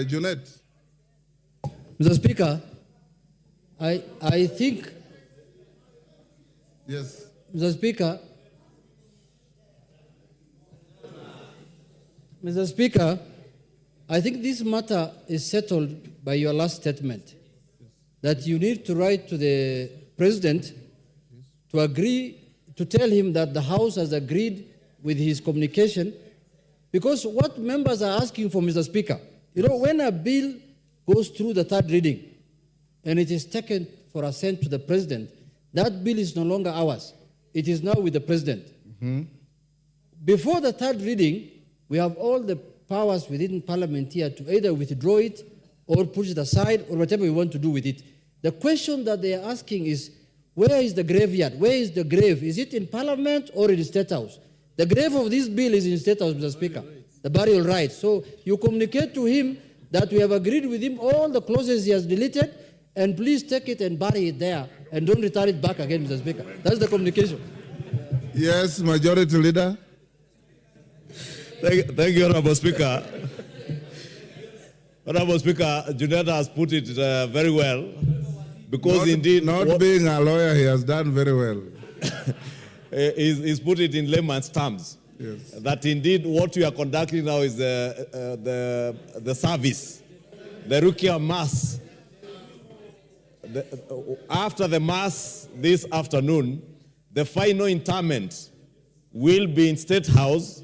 Junet. Mr. Speaker, I think... Yes. Mr. Speaker, I think this matter is settled by your last statement, that you need to write to the President to agree, to tell him that the House has agreed with his communication, because what members are asking for, Mr. Speaker, when a bill goes through the third reading and it is taken for assent to the President, that bill is no longer ours. It is now with the President. Mm-hmm. Before the third reading, we have all the powers within Parliament here to either withdraw it or push it aside or whatever we want to do with it. The question that they are asking is, where is the graveyard? Where is the grave? Is it in Parliament or in the State House? The grave of this bill is in the State House, Mr. Speaker, the burial rights. So you communicate to him that we have agreed with him all the clauses he has deleted, and please take it and bury it there and don't return it back again, Mr. Speaker. That's the communication. Yes, Majority Leader. Thank you, Honorable Speaker. Honorable Speaker, Junet has put it very well, because not being a lawyer, he has done very well. He's put it in layman's terms. Yes. That indeed what we are conducting now is the service, the Rukia Mass. After the Mass this afternoon, the final interment will be in State House,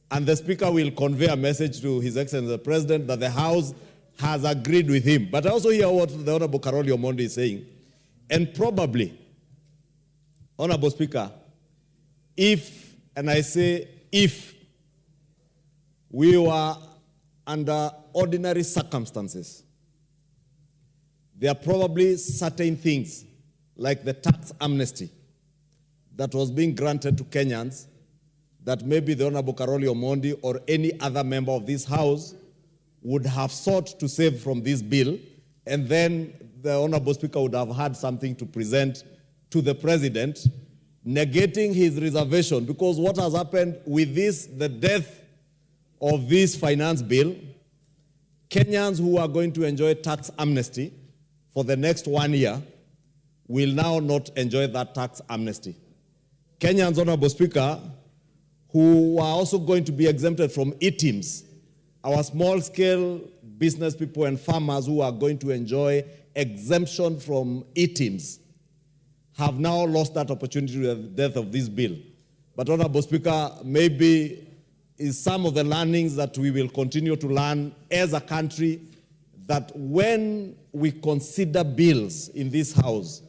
and the Speaker will convey a message to His Excellency the President that the House has agreed with him. But I also hear what the Honorable Karoli Omondi is saying. And probably, Honorable Speaker, if, and I say if, we were under ordinary circumstances, there are probably certain things, like the tax amnesty that was being granted to Kenyans, that maybe the Honorable Karoli Omondi or any other member of this House would have sought to save from this bill, and then the Honorable Speaker would have had something to present to the President, negating his reservation, because what has happened with this, the death of this finance bill, Kenyans who are going to enjoy tax amnesty for the next 1 year will now not enjoy that tax amnesty. Kenyans, Honorable Speaker, who are also going to be exempted from ETIMS, our small-scale business people and farmers who are going to enjoy exemption from ETIMS, have now lost that opportunity with the death of this bill. But, Honorable Speaker, maybe is some of the learnings that we will continue to learn as a country, that when we consider bills in this House,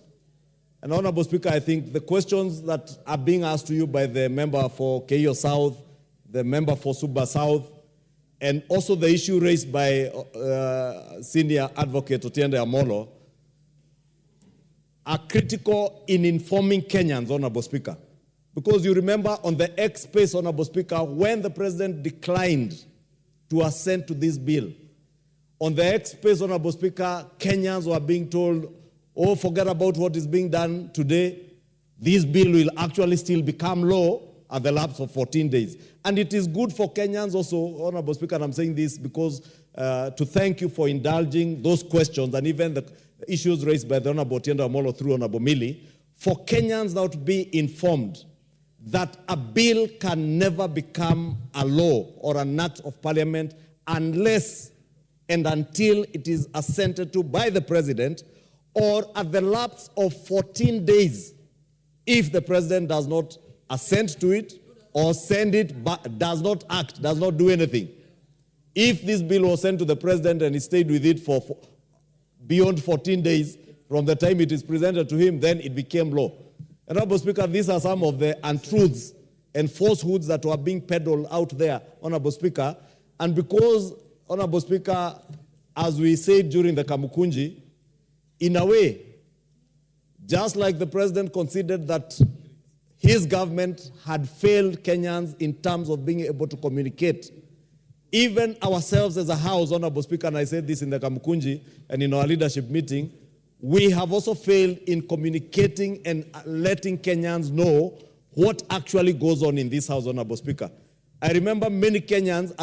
and Honorable Speaker, I think the questions that are being asked to you by the member for Keio South, the member for Suba South, and also the issue raised by Senior Advocate Otiende Amolo, are critical in informing Kenyans, Honorable Speaker. Because you remember on the X space, Honorable Speaker, when the President declined to assent to this bill, on the X space, Honorable Speaker, Kenyans were being told, oh, forget about what is being done today. This bill will actually still become law at the lapse of 14 days. And it is good for Kenyans also, Honorable Speaker, and I'm saying this because to thank you for indulging those questions and even the issues raised by the Honorable Otiende Amolo through Honorable Millie, for Kenyans now to be informed that a bill can never become a law or an act of Parliament unless and until it is assented to by the President, or at the lapse of 14 days, if the President does not assent to it or send it but does not act, does not do anything. If this bill was sent to the President and he stayed with it for beyond 14 days from the time it is presented to him, then it became law. And Honorable Speaker, these are some of the untruths and falsehoods that were being peddled out there, Honorable Speaker. And because, Honorable Speaker, as we said during the Kamukunji, in a way, just like the President considered that his government had failed Kenyans in terms of being able to communicate, even ourselves as a House, Honorable Speaker, and I said this in the Kamukunji and in our leadership meeting, we have also failed in communicating and letting Kenyans know what actually goes on in this House, Honorable Speaker. I remember many Kenyans